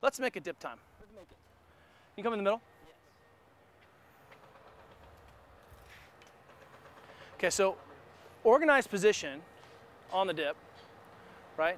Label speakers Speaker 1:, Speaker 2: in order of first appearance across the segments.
Speaker 1: Let's make a dip time. You come in the middle? Okay, so organized position on the dip, right?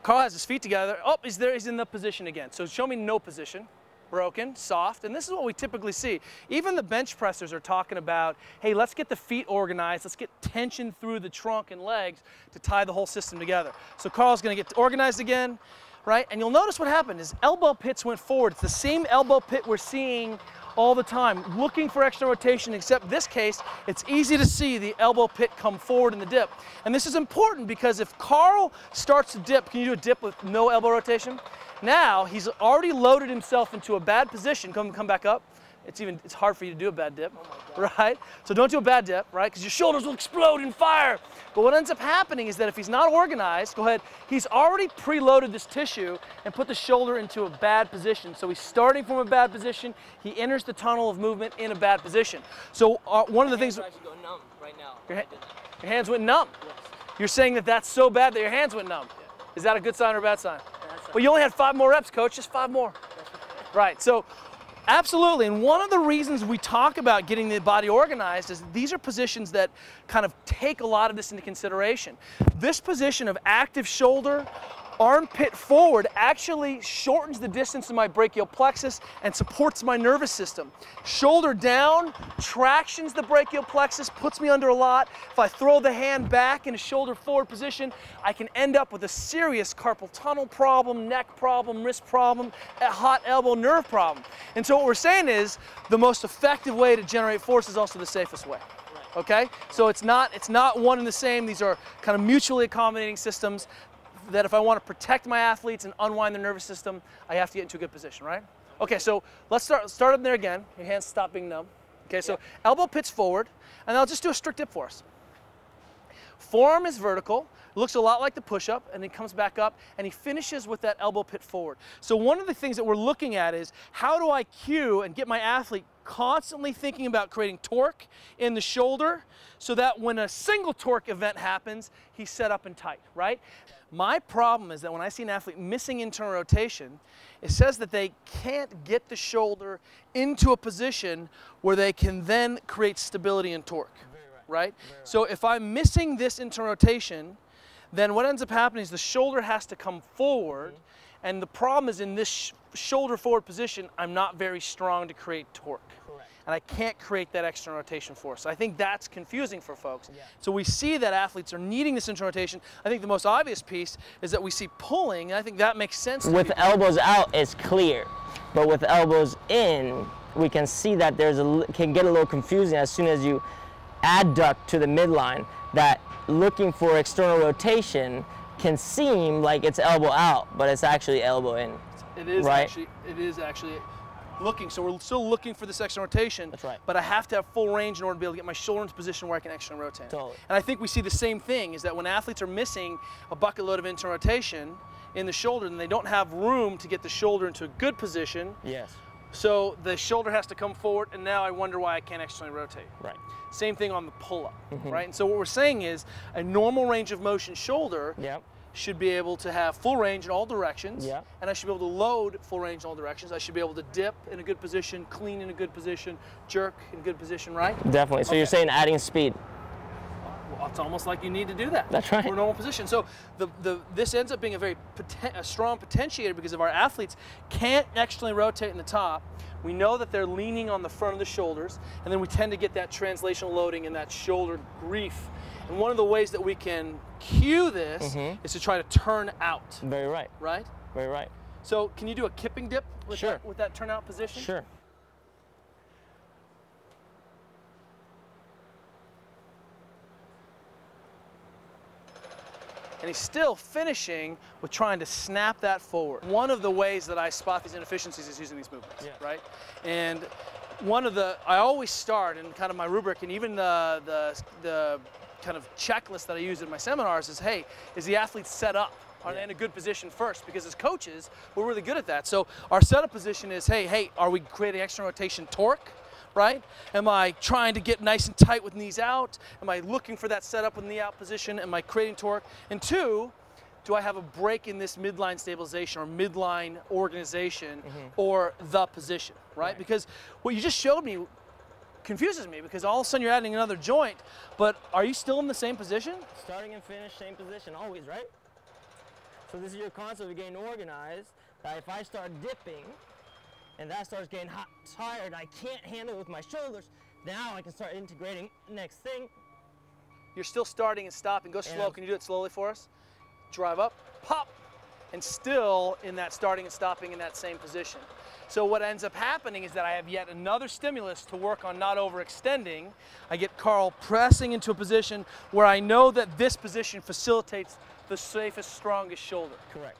Speaker 1: Carl has his feet together. Oh, he's there, he's in the position again. So show me no position, broken, soft, and this is what we typically see. Even the bench pressers are talking about, hey, let's get the feet organized, let's get tension through the trunk and legs to tie the whole system together. So Carl's gonna get organized again, right? And you'll notice what happened is elbow pits went forward. It's the same elbow pit we're seeing all the time, looking for extra rotation, except this case, it's easy to see the elbow pit come forward in the dip. And this is important because if Carl starts to dip, can you do a dip with no elbow rotation? Now, he's already loaded himself into a bad position. Come back up. It's hard for you to do a bad dip, right? So don't do a bad dip, right? Because your shoulders will explode in fire. But what ends up happening is that if he's not organized, go ahead, he's already preloaded this tissue and put the shoulder into a bad position. So he's starting from a bad position. He enters the tunnel of movement in a bad position. So one of the things—
Speaker 2: Your hands are actually going numb right now.
Speaker 1: Your hands went numb?
Speaker 2: Yes.
Speaker 1: You're saying that that's so bad that your hands went numb? Yeah. Is that a good sign or a bad sign? Well, you only had 5 more reps, coach, just 5 more. Right, so absolutely, and one of the reasons we talk about getting the body organized is these are positions that kind of take a lot of this into consideration. This position of active shoulder, armpit forward actually shortens the distance in my brachial plexus and supports my nervous system. Shoulder down tractions the brachial plexus, puts me under a lot. If I throw the hand back in a shoulder forward position, I can end up with a serious carpal tunnel problem, neck problem, wrist problem, a hot elbow nerve problem. And so what we're saying is the most effective way to generate force is also the safest way. Okay? So it's not one and the same. These are kind of mutually accommodating systems that if I want to protect my athletes and unwind their nervous system, I have to get into a good position, right? Okay, so let's start up there again. Your hands stop being numb. Okay, so elbow pits forward, and I'll just do a strict dip for us. Forearm is vertical, looks a lot like the push-up, and he comes back up, and he finishes with that elbow pit forward. So one of the things that we're looking at is how do I cue and get my athlete constantly thinking about creating torque in the shoulder so that when a single torque event happens, he's set up and tight, right? My problem is that when I see an athlete missing internal rotation, it says that they can't get the shoulder into a position where they can then create stability and torque, right? So if I'm missing this internal rotation, then what ends up happening is the shoulder has to come forward, and the problem is in this shoulder forward position, I'm not very strong to create torque. Correct. And I can't create that external rotation force. So I think that's confusing for folks. Yeah. So we see that athletes are needing this internal rotation. I think the most obvious piece is that we see pulling, and I think that makes sense.
Speaker 2: With elbows out, it's clear. But with elbows in, we can see that can get a little confusing as soon as you adduct to the midline, that looking for external rotation can seem like it's elbow out, but it's actually elbow in.
Speaker 1: It is
Speaker 2: right?
Speaker 1: It is actually looking. So we're still looking for this external rotation.
Speaker 2: That's right.
Speaker 1: But I have to have full range in order to be able to get my shoulder into a position where I can externally rotate.
Speaker 2: Totally.
Speaker 1: And I think we see the same thing, is that when athletes are missing a bucket load of internal rotation in the shoulder, then they don't have room to get the shoulder into a good position.
Speaker 2: Yes.
Speaker 1: So the shoulder has to come forward, and now I wonder why I can't externally rotate.
Speaker 2: Right.
Speaker 1: Same thing on the pull-up, right? And so what we're saying is a normal range of motion shoulder should be able to have full range in all directions, and I should be able to load full range in all directions. I should be able to dip in a good position, clean in a good position, jerk in a good position, right?
Speaker 2: Definitely. So you're saying adding speed.
Speaker 1: Well, it's almost like you need to do that.
Speaker 2: That's right.
Speaker 1: For a normal position. So this ends up being a strong potentiator because if our athletes can't externally rotate in the top, we know that they're leaning on the front of the shoulders, and then we tend to get that translational loading and that shoulder grief. And one of the ways that we can cue this is to try to turn out.
Speaker 2: Very right.
Speaker 1: Right?
Speaker 2: Very right.
Speaker 1: So can you do a kipping dip with, with that turnout position?
Speaker 2: Sure.
Speaker 1: And he's still finishing with trying to snap that forward. One of the ways that I spot these inefficiencies is using these movements, right? And I always start in kind of my rubric, and even the kind of checklist that I use in my seminars is, hey, is the athlete set up? Are they in a good position first? Because as coaches, we're really good at that. So our setup position is, hey, are we creating external rotation torque, right? Am I trying to get nice and tight with knees out? Am I looking for that setup with knee out position? Am I creating torque? And two, do I have a break in this midline stabilization or midline organization or the position, right? Because what you just showed me confuses me, because all of a sudden you're adding another joint, but are you still in the same position?
Speaker 2: Starting and finish, same position always, right? So this is your concept of getting organized, that if I start dipping and that starts getting hot, tired, I can't handle it with my shoulders, now I can start integrating next thing.
Speaker 1: You're still starting and stopping. Go slow. Can you do it slowly for us? Drive up, pop, and still in that starting and stopping in that same position. So what ends up happening is that I have yet another stimulus to work on not overextending. I get Carl pressing into a position where I know that this position facilitates the safest, strongest shoulder.
Speaker 2: Correct.